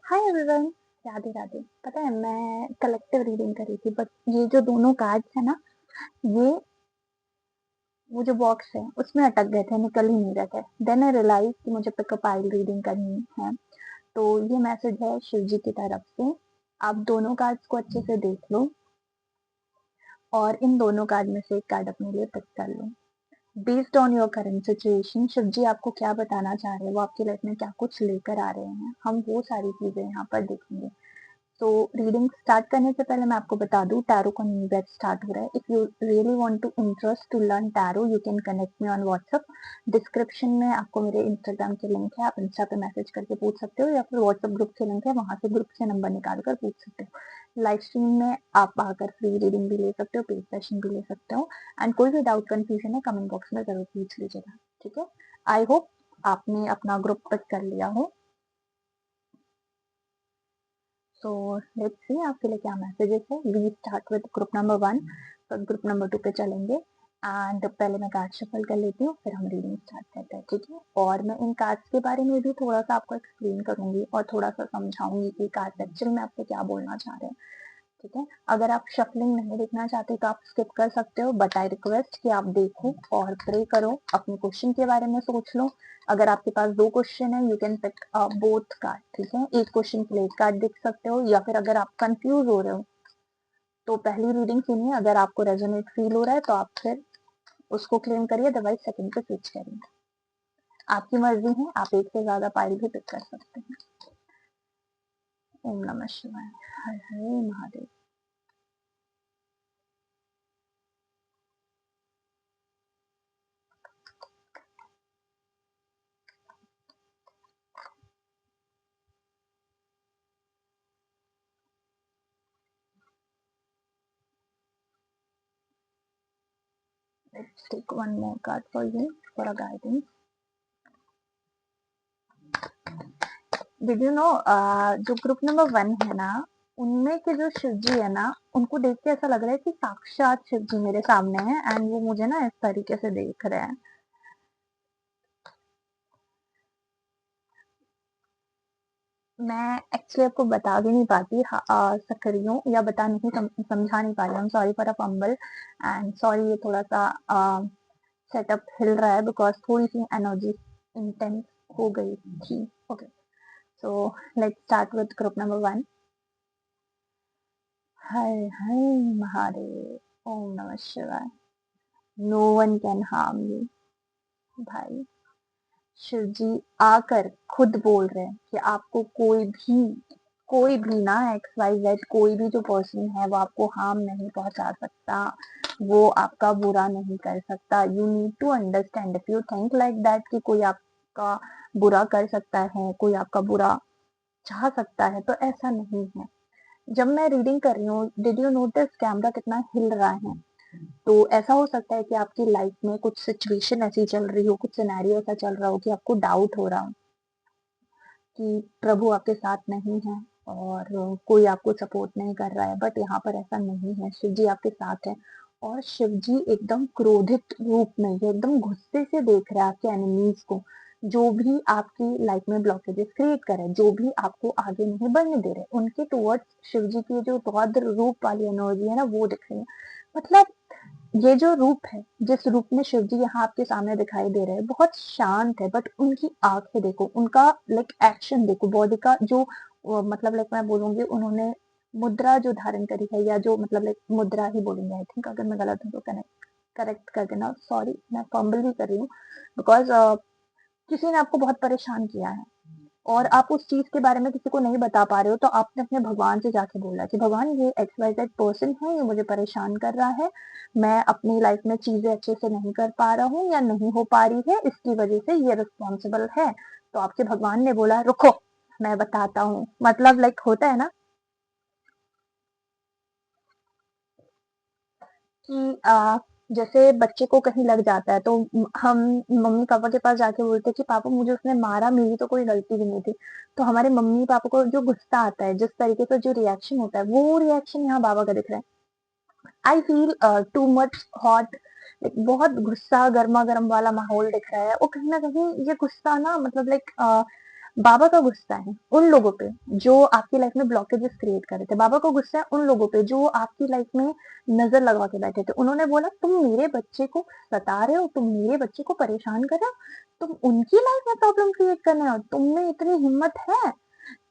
Hi everyone. Radhe Radhe. पता है मैं कलेक्टिव रीडिंग कर रही थी बट ये जो दोनों कार्ड्स है ना, ये वो जो बॉक्स है उसमें अटक गए थे, निकल ही नहीं रहे थे। देन आई रियलाइज कि मुझे पिकअप आइल रीडिंग करनी है। तो ये मैसेज है शिव जी की तरफ से। आप दोनों कार्ड्स को अच्छे से देख लो और इन दोनों कार्ड में से एक कार्ड अपने लिए पिक कर लो। Based on your current situation Shiv ji आपको क्या बताना चाह रहे हैं, वो आपकी लाइफ में क्या कुछ लेकर आ रहे हैं, हम वो सारी चीजें यहाँ पर देखेंगे। तो रीडिंग स्टार्ट करने से पहले मैं आपको बता दूं टैरो का न्यू बैच स्टार्ट हो रहा है। If you really want to interest to learn tarot you can connect me on WhatsApp. Description में आपको मेरे इंस्टाग्राम के लिंक है, आप इंस्टा पे मैसेज करके पूछ सकते हो या फिर व्हाट्सएप ग्रुप के लिंक है, वहां से ग्रुप से नंबर निकाल कर पूछ सकते हो। लाइव स्ट्रीम में आप आकर फ्री रीडिंग भी ले सकते हो, पेड सेशन भी ले सकते हो। एंड कोई भी डाउट कंफ्यूजन है कमेंट बॉक्स में जरूर पूछ लीजिएगा, ठीक है। आई होप आपने अपना ग्रुप पिक कर लिया हो। So let's see आपके लिए क्या मैसेजेस है। We start with group number 1, तो ग्रुप नंबर 2 पे चलेंगे। एंड पहले मैं कार्ड शफल कर लेती हूँ, फिर हम रीडिंग स्टार्ट करते हैं, ठीक है। और मैं इन कार्ड्स के बारे में भी थोड़ा सा आपको एक्सप्लेन करूंगी और थोड़ा सा समझाऊंगी कि कार्ड एक्चुअल में आपको क्या बोलना चाह रहे हैं, ठीक है। अगर आप शफलिंग नहीं देखना चाहते तो आप स्किप कर सकते हो, बट आई रिक्वेस्ट कि आप देखो और प्रे करो, अपने क्वेश्चन के बारे में सोच लो। अगर आपके पास 2 क्वेश्चन है you can pick both card, ठीक है। एक क्वेश्चन के लिए एक कार्ड देख सकते हो, या फिर अगर आप कंफ्यूज हो रहे हो तो पहली रीडिंग सुनिए, अगर आपको रेजोनेट फील हो रहा है तो आप फिर उसको क्लेम करिए, अदरवाइज सेकंड पे स्विच करिए। आपकी मर्जी है, आप एक से ज्यादा पाइल भी पिक कर सकते हैं। ओम नमः शिवाय। हर हर Mahadev. Let's take one more card for you for a guidance. Did you know जो ग्रुप नंबर 1 है ना, उनमें के जो शिव जी है ना, उनको देख के ऐसा लग रहा है कि साक्षात शिव जी मेरे सामने है एंड वो मुझे ना इस तरीके से देख रहे हैं। मैं एक्चुअली आपको बता भी नहीं पाती सक रही हूँ या बता नहीं समझा नहीं पा रही हूँ। Sorry for a fumble and sorry, ये थोड़ा सा सेटअप हिल रहा है बिकॉज थोड़ी सी एनर्जी इंटेंस हो गई थी। Okay, so let's start with group number 1। हर हर महादेव। ओम नमः शिवाय। No one can harm you. भाई शिव जी आकर खुद बोल रहे हैं कि आपको कोई भी ना एक्स वाई जेड कोई भी जो पर्सन है वो आपको हार्म नहीं पहुंचा सकता, वो आपका बुरा नहीं कर सकता। You need to understand, if you think like that कि कोई आपका बुरा कर सकता है, कोई आपका बुरा चाह सकता है, तो ऐसा नहीं है। जब मैं रीडिंग कर रही हूँ, डिड यू नोटिस कैमरा कितना हिल रहा है? तो ऐसा हो सकता है कि आपकी लाइफ में कुछ सिचुएशन ऐसी चल रही हो, कुछ सिनेरियो ऐसा चल रहा हो कि आपको डाउट हो रहा हो कि प्रभु आपके साथ नहीं है और कोई आपको सपोर्ट नहीं कर रहा है। बट यहाँ पर ऐसा नहीं है, शिव जी आपके साथ है। और शिव जी एकदम क्रोधित रूप में, ये एकदम गुस्से से देख रहे हैं आपके एनिमीज को, जो भी आपकी लाइफ में ब्लॉकेजेस क्रिएट कर रहे हैं, जो भी आपको आगे नहीं बढ़ने दे रहे, उनके टुवर्ड्स शिव जी की जो रौद्र रूप वाली एनर्जी है ना, वो दिख रही है। मतलब ये जो रूप है, जिस रूप में शिव जी यहाँ आपके सामने दिखाई दे रहे हैं, बहुत शांत है, बट उनकी आंखें देखो, उनका लाइक एक्शन देखो, बॉडी का जो मतलब लाइक मैं बोलूंगी उन्होंने मुद्रा जो धारण करी है, या जो मतलब लाइक मुद्रा ही बोलेंगे आई थिंक, अगर मैं गलत हूँ तो करेक्ट कर देना। सॉरी, मैं फंबल भी कर रही हूँ बिकॉज किसी ने आपको बहुत परेशान किया है और आप उस चीज के बारे में किसी को नहीं बता पा रहे हो, तो आपने अपने भगवान से जाके बोला कि भगवान ये एक्स वाई जेड पर्सन है, ये मुझे परेशान कर रहा है, मैं अपनी लाइफ में चीजें अच्छे से नहीं कर पा रहा हूँ या नहीं हो पा रही है, इसकी वजह से ये रिस्पॉन्सिबल है। तो आपके भगवान ने बोला रुको, मैं बताता हूँ। मतलब लाइक होता है ना कि जैसे बच्चे को कहीं लग जाता है तो हम मम्मी पापा के पास जाके बोलते हैं कि पापा मुझे उसने मारा, मेरी तो कोई गलती भी नहीं थी। तो हमारे मम्मी पापा को जो गुस्सा आता है, जिस तरीके से जो रिएक्शन होता है, वो रिएक्शन यहाँ बाबा का दिख रहा है। I feel too much hot, बहुत गुस्सा, गर्मा गर्म वाला माहौल दिख रहा है। और कहीं ना कहीं ये गुस्सा ना मतलब लाइक बाबा का गुस्सा है उन लोगों पे जो आपकी लाइफ में ब्लॉकेजेस क्रिएट कर रहे थे। बाबा का गुस्सा है उन लोगों पे जो आपकी लाइफ में नजर लगवा के बैठे थे। उन्होंने बोला तुम मेरे बच्चे को सता रहे हो, तुम मेरे बच्चे को परेशान कर रहे हो, तुम उनकी लाइफ में प्रॉब्लम क्रिएट कर रहे हो, तुम में इतनी हिम्मत है,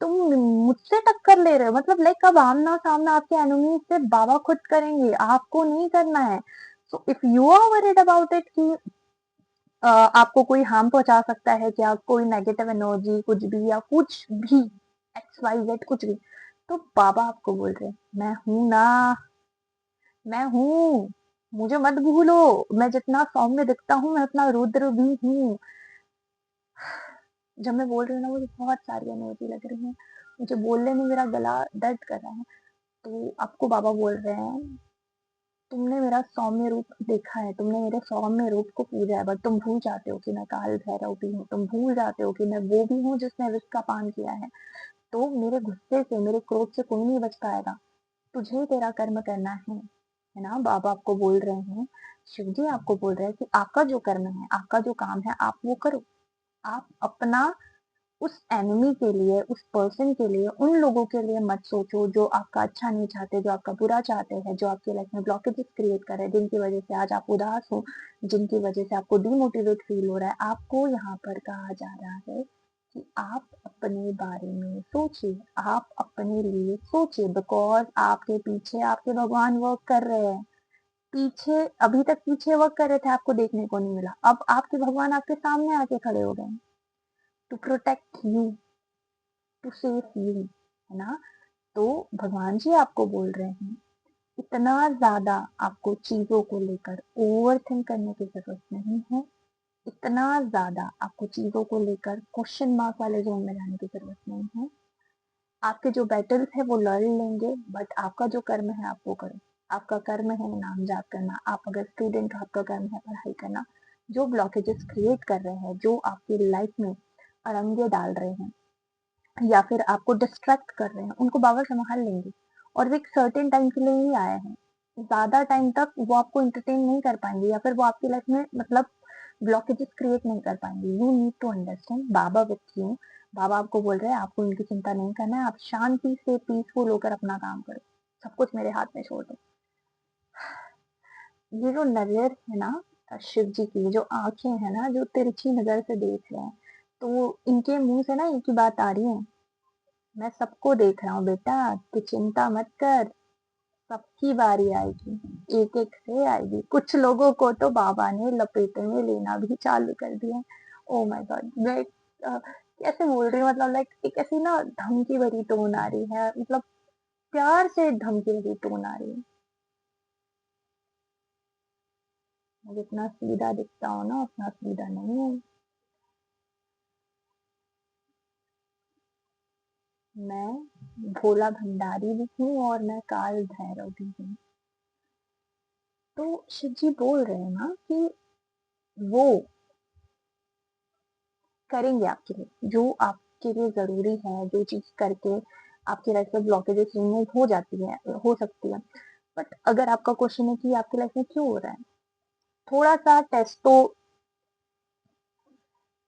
तुम मुझसे टक्कर ले रहे हो। मतलब लाइक अब आमना सामना आपके एनिमी से बाबा खुद करेंगे, आपको नहीं करना है। So if you are worried about it कि आपको कोई हार्म पहुंचा सकता है, क्या कोई नेगेटिव एनर्जी कुछ भी या कुछ भी एक्स वाई जेड कुछ भी, तो बाबा आपको बोल रहे हैं मैं हूं ना, मैं हूँ, मुझे मत भूलो, मैं जितना सौम्य दिखता हूँ मैं उतना रुद्र भी हूँ। जब मैं बोल रही हूँ ना मुझे बहुत सारी एनर्जी लग रही है, मुझे बोलने में मेरा गला दर्द कर रहा है। तो आपको बाबा बोल रहे हैं तुमने मेरा सौम्य रूप देखा है, तुमने मेरे सौम्य रूप को पूजा है, बट तुम भूल जाते हो कि मैं काल भैरव भी हूँ, तुम भूल जाते हो कि मैं वो भी हूँ जिसने विष का पान किया है। तो मेरे गुस्से से मेरे क्रोध से कोई नहीं बच पाएगा, तुझे तेरा कर्म करना है ना। बाबा आपको बोल रहे हैं, शिव जी आपको बोल रहे हैं कि आपका जो कर्म है, आपका जो काम है, आप वो करो। आप अपना उस एनिमी के लिए, उस पर्सन के लिए, उन लोगों के लिए मत सोचो जो आपका अच्छा नहीं चाहते, जो आपका बुरा चाहते हैं, जो आपकी लाइफ में ब्लॉकेजेस क्रिएट कर रहे हैं, जिनकी वजह से आज आप उदास हो, जिनकी वजह से आपको डिमोटिवेट फील हो रहा है। आपको यहाँ पर कहा जा रहा है कि आप अपने बारे में सोचिए, आप अपने लिए सोचिए, बिकॉज आपके पीछे आपके भगवान वर्क कर रहे हैं। पीछे अभी तक पीछे वर्क कर रहे थे, आपको देखने को नहीं मिला, अब आपके भगवान आपके सामने आके खड़े हो गए to protect you, to save you, है ना। तो भगवान जी आपको बोल रहे हैं इतना ज्यादा आपको चीजों को लेकर ओवर थिंक करने की जरूरत नहीं है, इतना ज्यादा आपको चीजों को लेकर क्वेश्चन मार्क वाले जोन में जाने की जरूरत नहीं है। आपके जो बैटल्स है वो लड़ लेंगे, बट आपका जो कर्म है आप वो करो। आपका कर्म है नाम जाप करना, आप अगर स्टूडेंट हो आपका कर्म है पढ़ाई करना। जो ब्लॉकेजेस क्रिएट कर रहे हैं, जो आपकी लाइफ में अड़ंगे डाल रहे हैं या फिर आपको डिस्ट्रैक्ट कर रहे हैं, उनको बाबा संभाल लेंगे। और वो एक सर्टेन टाइम के लिए ही आए हैं, ज्यादा टाइम तक वो आपको इंटरटेन नहीं कर पाएंगे या फिर वो आपकी लाइफ में मतलब ब्लॉकेजेस क्रिएट नहीं कर पाएंगे। यू नीड टू अंडरस्टैंड बाबा विथ यू। बाबा आपको बोल रहे हैं आपको इनकी चिंता नहीं करना है, आप शांति से पीसफुल होकर अपना काम करो, सब कुछ मेरे हाथ में छोड़ दो। ये जो नजर है ना शिव जी की, जो आंखें है ना जो तिरछी नजर से देख रहे हैं, तो इनके मुंह से ना एक ही बात आ रही है, मैं सबको देख रहा हूँ बेटा, तू चिंता मत कर, सबकी बारी आएगी, एक एक से आएगी। कुछ लोगों को तो बाबा ने लपेटे में लेना भी चालू कर दिया। ओ माय गॉड, मैं कैसे बोल रही हूँ, मतलब लाइक एक ऐसी ना धमकी भरी टोन आ रही है, मतलब प्यार से धमकी भरी टोन आ रही है। मैं जितना सीधा दिखता हूँ ना उतना सीधा नहीं हूँ, मैं भोला भंडारी भी हूँ और मैं काल भैरव भी हूँ। तो शिव जी बोल रहे हैं ना कि वो करेंगे आपके लिए जो आपके लिए जरूरी है, जो चीज करके आपकी लाइफ में ब्लॉकेजेस रिमूव हो जाती है, हो सकती है। बट अगर आपका क्वेश्चन है कि आपकी लाइफ में क्यों हो रहा है, थोड़ा सा टेस्ट तो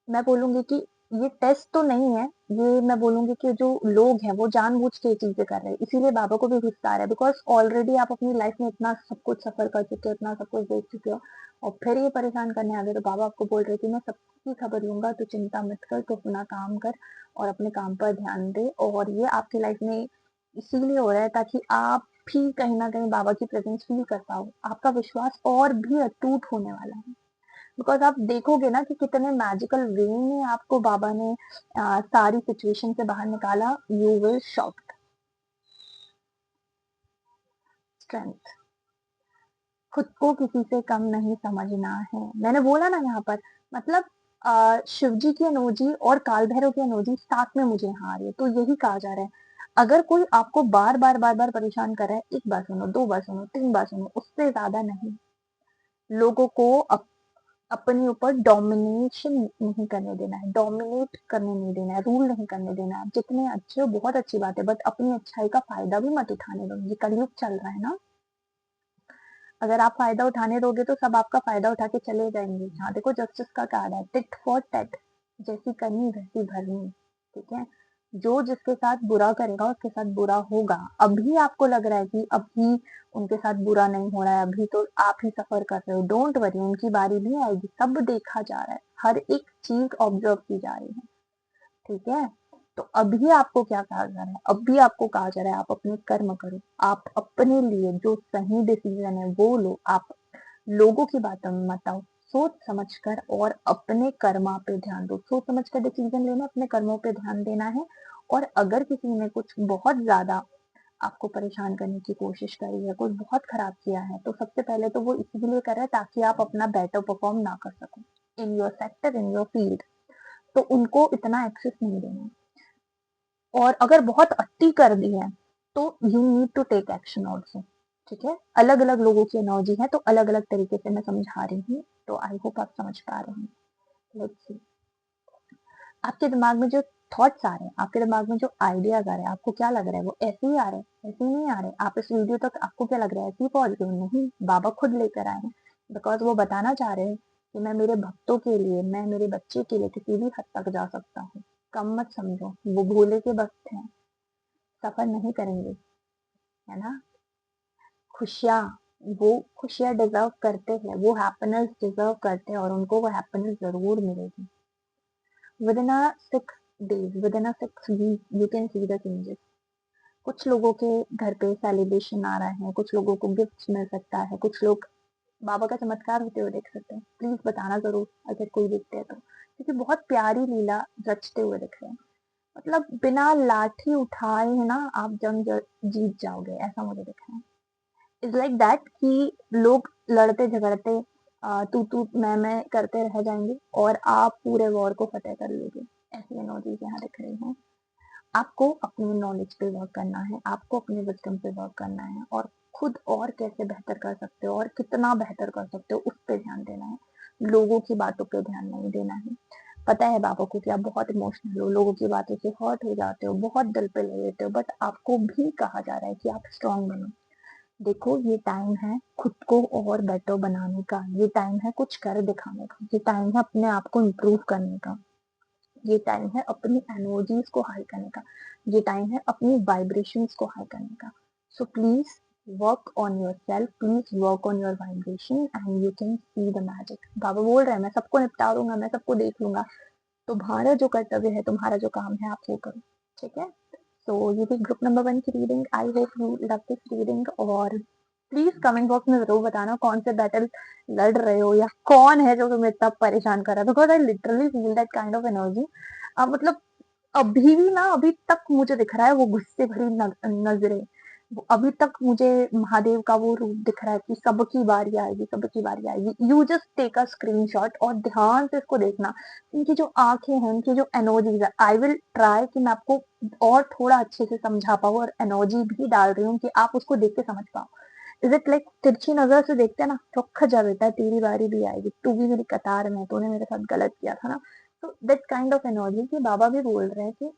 मैं बोलूंगी कि ये टेस्ट तो नहीं है, ये मैं बोलूंगी कि जो लोग हैं वो जानबूझ के ये चीजें कर रहे हैं, इसीलिए बाबा को भी गुस्सा आ रहा है। बिकॉज ऑलरेडी आप अपनी लाइफ में इतना सब कुछ सफर कर चुके हो, इतना सब कुछ देख चुके हो, और फिर ये परेशान करने आ गए। तो बाबा आपको बोल रहे कि मैं सबकी खबर लूंगा, तो चिंता मत कर, तो अपना काम कर और अपने काम पर ध्यान दे। और ये आपकी लाइफ में इसीलिए हो रहा है ताकि आप भी कहीं ना कहीं बाबा की प्रेजेंस फील कर पाओ, आपका विश्वास और भी अटूट होने वाला है। बिकॉज आप देखोगे ना कि कितने मैजिकल वे में आपको बाबा ने सारी सिचुएशन से बाहर निकाला। You will shocked. स्ट्रेंथ, खुद को किसी से कम नहीं समझना है, मैंने बोला ना यहाँ पर, मतलब शिव जी की एनर्जी और काल भैरव की एनर्जी साथ में मुझे यहाँ आ रही है। तो यही कहा जा रहा है, अगर कोई आपको बार बार बार बार परेशान कर रहा है, एक बार सुनो, दो बार सुनो, तीन बार सुनो, उससे ज्यादा नहीं। लोगों को अपने ऊपर डोमिनेशन नहीं करने देना है, डोमिनेट करने नहीं देना है, रूल नहीं करने देना है। आप जितने अच्छे हो बहुत अच्छी बात है, बट अपनी अच्छाई का फायदा भी मत उठाने दो। ये कलयुग चल रहा है ना, अगर आप फायदा उठाने दोगे तो सब आपका फायदा उठा के चले जाएंगे। हाँ देखो, जस्टिस का कार्ड है, टिट फॉर टैट, जैसी करनी वैसी भरनी, ठीक है, जो जिसके साथ बुरा करेगा उसके साथ बुरा होगा। अभी आपको लग रहा है कि अभी उनके साथ बुरा नहीं हो रहा है, अभी तो आप ही सफर कर रहे हो, डोंट वरी, उनकी बारी भी आएगी। सब देखा जा रहा है, हर एक चीज ऑब्जर्व की जा रही है, ठीक है। तो अभी आपको क्या कहा जा रहा है, अभी आपको कहा जा रहा है आप अपने कर्म करो, आप अपने लिए जो सही डिसीजन है वो लो, आप लोगों की बातों में मत आओ, सोच समझ कर और अपने कर्मा पे ध्यान दो। सोच समझ कर डिसीजन लेना, अपने कर्मों पे ध्यान देना है। और अगर किसी ने कुछ बहुत ज्यादा आपको परेशान करने की कोशिश करी है, कुछ बहुत खराब किया है, तो सबसे पहले तो वो इसीलिए कर रहा है ताकि आप अपना बेटर परफॉर्म ना कर सको in your sector, in your field. तो उनको इतना एक्सेस नहीं देना है। और अगर बहुत अति कर दी है तो you need to take action also, ठीक है। अलग अलग लोगों की एनर्जी है, तो अलग अलग तरीके से मैं समझा रही हूँ, तो आई होप आप समझ पा रहे हैं। लेट्स सी, आपके दिमाग में जो थॉट्स आ रहे हैं, आपके दिमाग में जो आइडियाज आ रहे हैं, आपको क्या लग रहा है वो ऐसे ही आ रहे हैं, ऐसे ही नहीं आ रहे? आप इस वीडियो तक आपको क्या लग रहा है, ऐसे ही पहुंच गए? नहीं, बाबा खुद लेकर आए हैं, बिकॉज वो बताना चाह रहे हैं कि मैं मेरे भक्तों के लिए, मैं मेरे बच्चे के लिए किसी भी हद तक जा सकता हूँ। कम मत समझो, वो भोले के भक्त हैं, सफर नहीं करेंगे, है ना। खुशियाँ, वो खुशियाँ डिजर्व करते हैं, वो हैप्पीनेस डिजर्व करते हैं, और उनको वो हैप्पीनेस जरूर मिलेगी। Within a 6 days, within a 6 week, you can see the changes. कुछ लोगों के घर पे सेलिब्रेशन आ रहा है, कुछ लोगों को गिफ्ट मिल सकता है, कुछ लोग बाबा का चमत्कार होते हुए देख सकते हैं। प्लीज बताना जरूर अगर कोई देखते हैं तो, क्योंकि बहुत प्यारी लीला रचते हुए दिख रहे हैं। मतलब बिना लाठी उठाए है ना आप जंग जीत जाओगे, ऐसा मुझे दिख रहा है। इज लाइक दैट कि लोग लड़ते झगड़ते तू मैं करते रह जाएंगे और आप पूरे वॉर को फतेह कर लोगे। ऐसी एनर्जीज यहाँ दिख रही हैं। आपको अपने नॉलेज पे वर्क करना है, आपको अपने विजडम पे वर्क करना है, और खुद और कैसे बेहतर कर सकते हो और कितना बेहतर कर सकते हो उस पे ध्यान देना है। लोगों की बातों पे ध्यान नहीं देना है। पता है बाबा को कि आप बहुत इमोशनल हो, लोगों की बातों से हर्ट हो जाते हो, बहुत दिल पे ले लेते हो, बट आपको भी कहा जा रहा है कि आप स्ट्रांग बनो। देखो, ये टाइम है खुद को और बेटर बनाने का, ये टाइम है कुछ कर दिखाने का, ये टाइम है अपने आप को इम्प्रूव करने का, ये टाइम है अपनी एनर्जीज को हाई करने का, ये टाइम है अपनी वाइब्रेशंस को हाई करने का। So please work on your self, please work on your vibration, and you can see the magic. बाबा बोल रहे हैं मैं सबको निपटा दूंगा, मैं सबको देख लूंगा। तुम्हारा जो कर्तव्य है, तुम्हारा जो काम है, आप वो करो, ठीक है। सो ये थी ग्रुप नंबर 1 की reading. I hope you love this reading, और प्लीज कमेंट बॉक्स में जरूर बताना कौन से बैटल लड़ रहे हो, या कौन है जो तुम्हें इतना परेशान कर रहा है, because I literally feel that kind of energy. मतलब अभी भी ना, अभी तक मुझे दिख रहा है वो गुस्से भरी नजरें, अभी तक मुझे महादेव का वो रूप दिख रहा है कि सबकी बारी आएगी, सबकी बारी आएगी। You just take a screenshot और ध्यान से इसको देखना। इनकी जो आंखें हैं, इनकी जो एनर्जीज है, आई विल ट्राई कि मैं आपको और थोड़ा अच्छे से समझा पाऊँ, और एनर्जी भी डाल रही हूँ कि आप उसको देख के समझ पाओ। इज इट लाइक तिरछी नजर से देखते हैं ना, चौखा जा बेटा तेरी बारी भी आएगी, तू भी मेरी कतार में, तूने मेरे साथ गलत किया था ना। तो दैट काइंड ऑफ एनर्जी कि बाबा भी बोल रहे हैं कि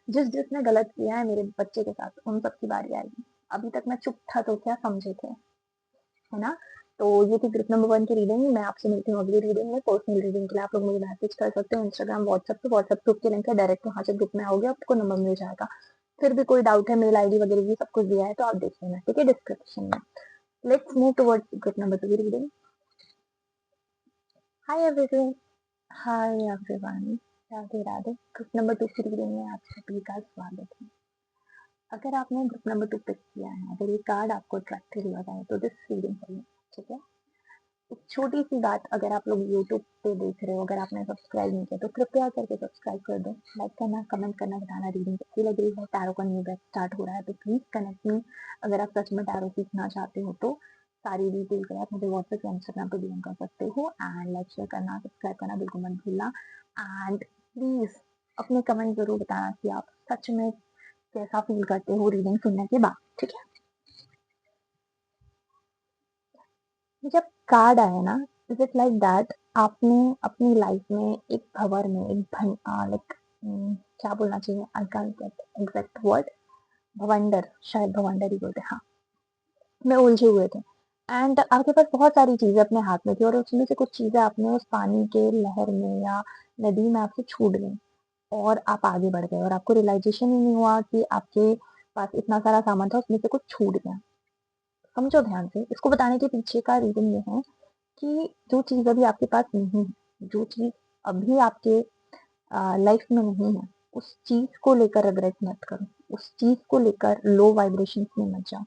जिस जिसने गलत किया है मेरे बच्चे के साथ, उन सबकी बारी आएगी। अभी तक मैं चुप था तो क्या समझे थे, है ना। तो ये थी ग्रुप नंबर 1 की रीडिंग। मैं आपसे मिलती हूँ अगली रीडिंग में। पर्सनल रीडिंग के लिए आप लोग मुझे मैसेज कर सकते हो इंस्टाग्राम, व्हाट्सएप पे। व्हाट्सएप ग्रुप के लिंक है, डायरेक्ट वहां से ग्रुप में आओगे, आपको नंबर मिल जाएगा। फिर भी कोई डाउट है, मेल आईडी वगैरह भी सब कुछ दिया है, तो आप देख लेना, ठीक है, डिस्क्रिप्शन में। Let's move towards group number 2 की reading. Hi everyone, hi everyone, Radhe Radhe. Group number 2 की रीडिंग में आप सभी का स्वागत है। अगर आपने ग्रुप नंबर 2 पिक किया है, अगर ये कार्ड आपको अट्रैक्टिव लगा है, तो दिस रीडिंग फॉर यू, ठीक है। एक छोटी सी बात, अगर आप लोग यूट्यूब पे देख रहे हो, अगर आपने सब्सक्राइब नहीं किया तो कृपया करके सब्सक्राइब कर दो। लाइक करना, कमेंट करना, बताना रीडिंग कैसी लग रही है। टैरो का न्यू बैच स्टार्ट हो रहा है, तो प्लीज कनेक्ट मी। अगर आप सच में टैरो सीखना चाहते हो तो सारी डिटेल के आप मुझे व्हाट्सएप या इंस्टाग्राम पे डीएम कर सकते हो। एंड लाइक शेयर करना, सब्सक्राइब करना बिल्कुल मत भूलना। एंड प्लीज अपने कमेंट जरूर बताना कि आप सच में कैसा फील करते हो रीडिंग सुनने के बाद, ठीक है। जब कार्ड आया ना, इज इट लाइक दैट आपने अपनी लाइफ में एक भंवर में, एक लाइक क्या बोलना चाहिए, I can't get exact word, भवंडर, शायद भवंडर ही बोलते हैं, हाँ, में उलझे हुए थे। एंड आपके पास बहुत सारी चीजें अपने हाथ में थी, और उसमें से कुछ चीजें आपने उस पानी के लहर में या नदी में आपसे छूट गई। और आप आगे बढ़ गए और आपको रियलाइजेशन ही नहीं हुआ कि आपके पास इतना सारा सामान था, उसमें से कुछ छूट गया। समझो ध्यान से, इसको बताने के पीछे का रीजन ये है कि जो चीज अभी आपके पास नहीं है, जो चीज अभी आपके लाइफ में नहीं है, उस चीज को लेकर रिग्रेट मत करो, उस चीज को लेकर लो वाइब्रेशन में मत जाओ।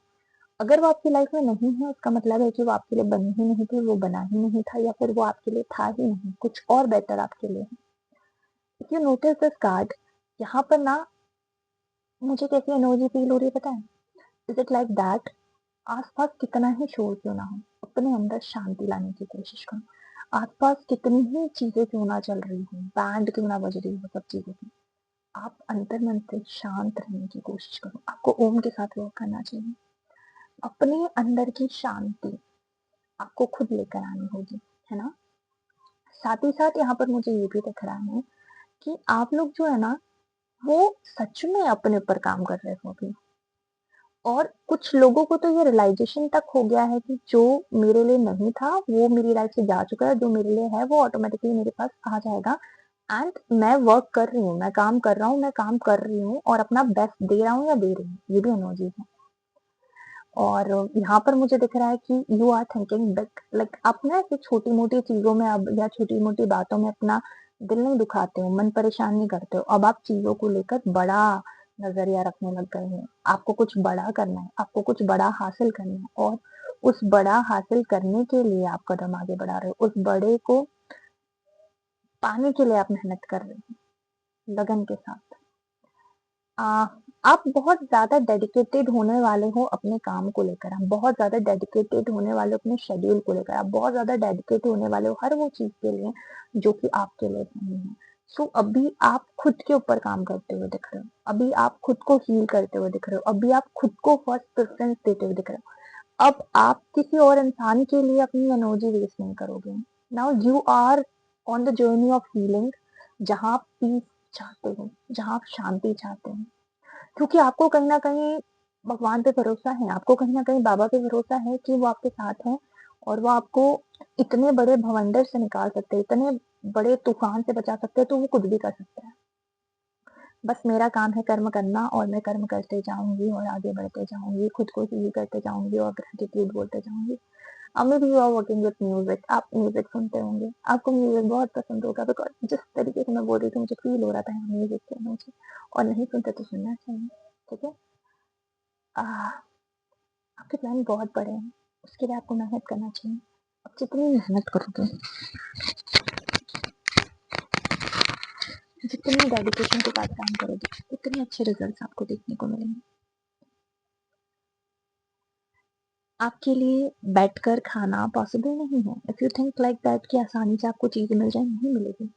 अगर वो आपकी लाइफ में नहीं है, उसका मतलब है कि वो आपके लिए बनी ही नहीं थी, वो बना ही नहीं था, या फिर वो आपके लिए था ही नहीं, कुछ और बेटर आपके लिए है। If you notice this card, यहाँ पर ना मुझे कैसी एनर्जी फील हो रही है पता है? इज इट लाइक दैट आसपास कितना ही शोर क्यों ना हो, अपने अंदर शांति लाने की कोशिश करो। आसपास कितनी ही चीजें क्यों ना चल रही हो, बैंड क्यों ना बज रही हो, सब चीजों की, आप अंतर मन से शांत रहने की कोशिश करो। आपको ओम के साथ वर्क करना चाहिए। अपने अंदर की शांति आपको खुद लेकर आनी होगी, है ना? साथ ही साथ यहाँ पर मुझे ये भी दिख रहा है कि आप लोग जो है ना, वो सच में अपने ऊपर काम कर रहे हो अभी। और कुछ लोगों को तो ये रियलाइजेशन तक हो गया है कि जो मेरे लिए नहीं था वो मेरी लाइफ से जा चुका है, जो मेरे लिए है वो ऑटोमेटिकली मेरे पास आ जाएगा। एंड मैं वर्क कर रही हूँ, मैं काम कर रहा हूँ, मैं काम कर रही हूँ और अपना बेस्ट दे रहा हूँ या दे रही हूँ, ये भी एनर्जी है। और यहाँ पर मुझे दिख रहा है कि you are thinking big, like आप ना ऐसे छोटी मोटी चीजों में अब या छोटी मोटी बातों में अपना दिल नहीं दुखाते हो, मन परेशान नहीं करते हो। अब आप चीजों को लेकर बड़ा नजरिया रखने लग गए हैं। आपको कुछ बड़ा करना है, आपको कुछ बड़ा हासिल करना है, और उस बड़ा हासिल करने के लिए आप कदम आगे बढ़ा रहे हो। उस बड़े को पाने के लिए आप मेहनत कर रहे हो लगन के साथ। आ, आप बहुत ज्यादा डेडिकेटेड होने वाले हो अपने काम को लेकर, आप बहुत ज्यादा डेडिकेटेड होने वाले हो अपने शेड्यूल को लेकर, आप बहुत ज्यादा डेडिकेटेड होने वाले हो हर वो चीज के लिए जो कि आपके लिए नहीं है। सो अभी आप खुद के ऊपर काम करते हुए दिख रहे हो, अभी आप खुद को हील करते हुए दिख रहे हो, अभी आप खुद को फर्स्ट प्रेफरेंस देते हुए दिख रहे हो। अब आप किसी और इंसान के लिए अपनी एनर्जी वेस्ट नहीं करोगे। Now you are on the journey of healing, जहाँ आप पीस चाहते हो, जहाँ आप शांति चाहते हो, क्योंकि आपको कहीं ना कहीं भगवान पे भरोसा है, आपको कहीं ना कहीं बाबा पे भरोसा है कि वो आपके साथ है और वो आपको इतने बड़े भवंडर से निकाल सकते हैं, इतने बड़े तूफान से बचा सकते हैं, तो वो कुछ भी कर सकते हैं। बस मेरा काम है कर्म करना, और मैं कर्म करते जाऊंगी और आगे बढ़ते जाऊंगी, खुद को हील करते जाऊंगी और ग्रेटिट्यूड बोलते जाऊंगी। अब maybe you are working with music, आप म्यूजिक सुनते होंगे, आपको म्यूजिक बहुत पसंद होगा, बिकॉज जिस तरीके से मैं बोल रही थी मुझे फील हो रहा था म्यूजिक के मुझे, और नहीं सुनते तो सुनना चाहिए। ठीक है? आपके प्लान बहुत बड़े हैं, उसके लिए आपको मेहनत करना चाहिए। आप जितनी मेहनत करोगे, जितनी डेडिकेशन के साथ काम करोगे, उतने अच्छे रिजल्ट्स आपको देखने को मिलेंगे। आपके लिए बैठकर खाना पॉसिबल नहीं है। If you think like that कि आसानी से आपको चीजें मिल जाए, नहीं मिलेगी।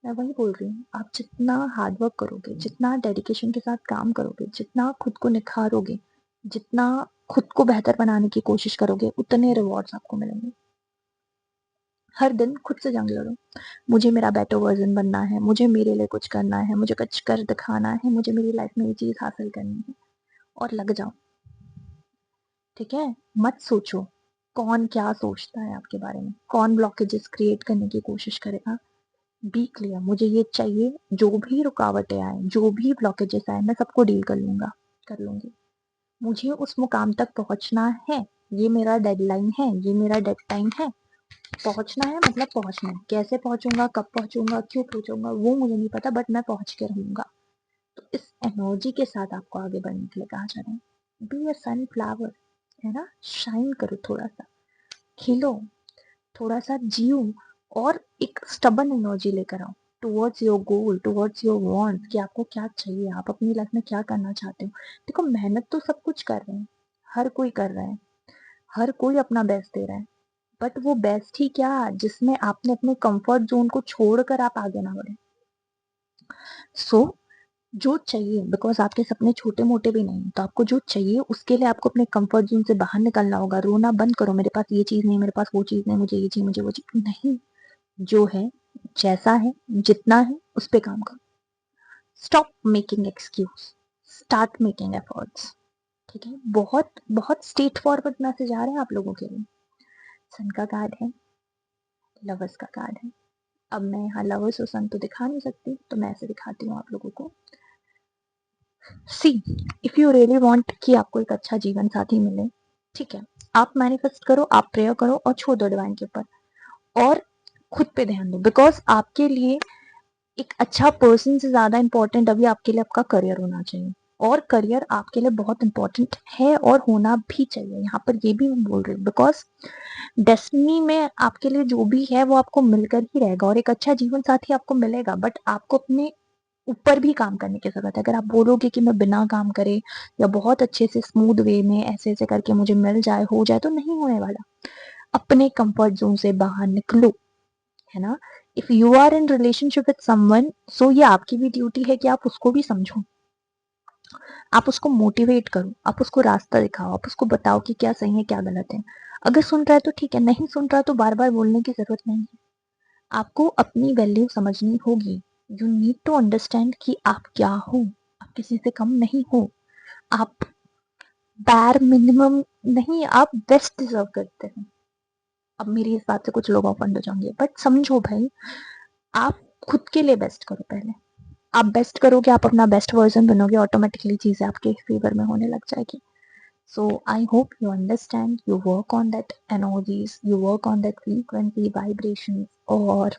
मैं वही बोल रही हूँ, आप जितना हार्डवर्क करोगे, जितना डेडिकेशन के साथ काम करोगे, जितना खुद को निखारोगे, जितना खुद को बेहतर बनाने की कोशिश करोगे, उतने रिवॉर्ड्स आपको मिलेंगे। हर दिन खुद से जंग लड़ो। मुझे मेरा बेटर वर्जन बनना है, मुझे मेरे लिए कुछ करना है, मुझे कुछ कर दिखाना है, मुझे मेरी लाइफ में ये चीज हासिल करनी है, और लग जाओ। ठीक है? मत सोचो कौन क्या सोचता है आपके बारे में, कौन ब्लॉकेजेस क्रिएट करने की कोशिश करेगा। बी क्लियर, मुझे ये चाहिए, जो भी रुकावटें आए, जो भी ब्लॉकेजेस आए, मैं सबको डील कर लूंगा, कर लूंगी। मुझे उस मुकाम तक पहुंचना है, ये मेरा डेडलाइन है, ये मेरा डेड टाइम है। पहुंचना है मतलब पहुंचना है, कैसे पहुंचूंगा, कब पहुंचूंगा, क्यों पहुंचूंगा, वो मुझे नहीं पता, बट मैं पहुंच के रहूंगा। तो इस एनर्जी के साथ आपको आगे बढ़ने के लिए कहा जा रहा है। बी अ सनफ्लावर, है ना? शाइन करो, थोड़ा सा खिलो, थोड़ा सा जियो, और एक स्टबन एनर्जी लेकर आओ towards your goal, towards your want, कि आपको क्या चाहिए, आप अपनी लाइफ में क्या करना चाहते हो। देखो, मेहनत तो सब कुछ कर रहे हैं, हर कोई कर रहा है, हर कोई अपना बेस्ट दे रहा है, बट वो बेस्ट ही क्या जिसमें आपने अपने कंफर्ट जोन को छोड़कर आप आगे ना बढ़े। सो जो चाहिए, बिकॉज आपके सपने छोटे मोटे भी नहीं, तो आपको जो चाहिए उसके लिए आपको अपने कंफर्ट जोन से बाहर निकलना होगा। रोना बंद करो, मेरे पास ये चीज नहीं, मेरे पास वो चीज नहीं, मुझे ये चाहिए, मुझे वो चीज नहीं। जो है, जैसा है, जितना है, उस पे काम करो। Stop making excuse, start making efforts. ठीक है? बहुत बहुत स्ट्रेट फॉरवर्ड मैसेज आ रहे हैं आप लोगों के लिए। सन का कार्ड है, लवर्स का कार्ड है, अब मैं यहाँ लवर सुसन तो दिखा नहीं सकती, तो मैं ऐसे दिखाती हूँ आप लोगों को। सी, इफ यू रियली वांट कि आपको एक अच्छा जीवन साथी मिले, ठीक है, आप मैनिफेस्ट करो, आप प्रेयर करो और छोड़ दो डिवाइन के ऊपर, और खुद पे ध्यान दो, बिकॉज आपके लिए एक अच्छा पर्सन से ज्यादा इंपॉर्टेंट अभी आपके लिए आपका करियर होना चाहिए, और करियर आपके लिए बहुत इंपॉर्टेंट है और होना भी चाहिए। यहाँ पर ये भी मैं बोल रही हूँ, बिकॉज डेस्टिनी में आपके लिए जो भी है वो आपको मिलकर ही रहेगा, और एक अच्छा जीवन साथी आपको मिलेगा, बट आपको अपने ऊपर भी काम करने की जरूरत है। अगर आप बोलोगे कि मैं बिना काम करे या बहुत अच्छे से स्मूथ वे में ऐसे ऐसे करके मुझे मिल जाए, हो जाए, तो नहीं होने वाला। अपने कंफर्ट जोन से बाहर निकलो, है ना। If you are in relationship with someone, so ये आपकी भी ड्यूटी है कि आप उसको भी समझो, आप उसको मोटिवेट करो, आप उसको रास्ता दिखाओ, आप उसको बताओ कि क्या सही है क्या गलत है। अगर सुन रहा है तो ठीक है, नहीं सुन रहा तो बार बार बोलने की जरूरत नहीं है। आपको अपनी वैल्यू समझनी होगी। यू नीड टू अंडरस्टैंड कि आप क्या हो, आप किसी से कम नहीं हो, आप बैर मिनिमम नहीं, आप बेस्ट डिजर्व करते हैं। अब मेरी इस बात से कुछ लोग ऑफेंड हो जाएंगे, बट समझो भाई, आप खुद के लिए बेस्ट करो पहले। आप बेस्ट करोगे, आप अपना बेस्ट वर्जन बनोगे, ऑटोमेटिकली चीजें आपके फेवर में होने लग जाएगी। So I hope you understand, you work on that energies, you work on that frequency vibrations, और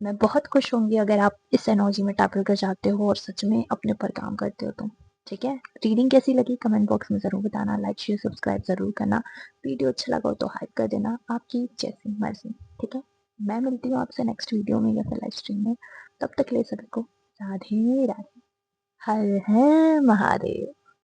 मैं बहुत खुश होंगी अगर आप इस एनर्जी में टैप कर जाते हो और सच में अपने ऊपर काम करते हो तो। ठीक है, रीडिंग कैसी लगी कमेंट बॉक्स में ज़रूर बताना, लाइक शेयर सब्सक्राइब ज़रूर करना, वीडियो अच्छा लगा हो तो हाइप कर देना, आपकी जैसी मर्जी। ठीक है, मैं मिलती हूँ आपसे नेक्स्ट वीडियो में या फिर लाइव स्ट्रीम में। तब तक ले सभी को राधे राधे, हर हर महादेव।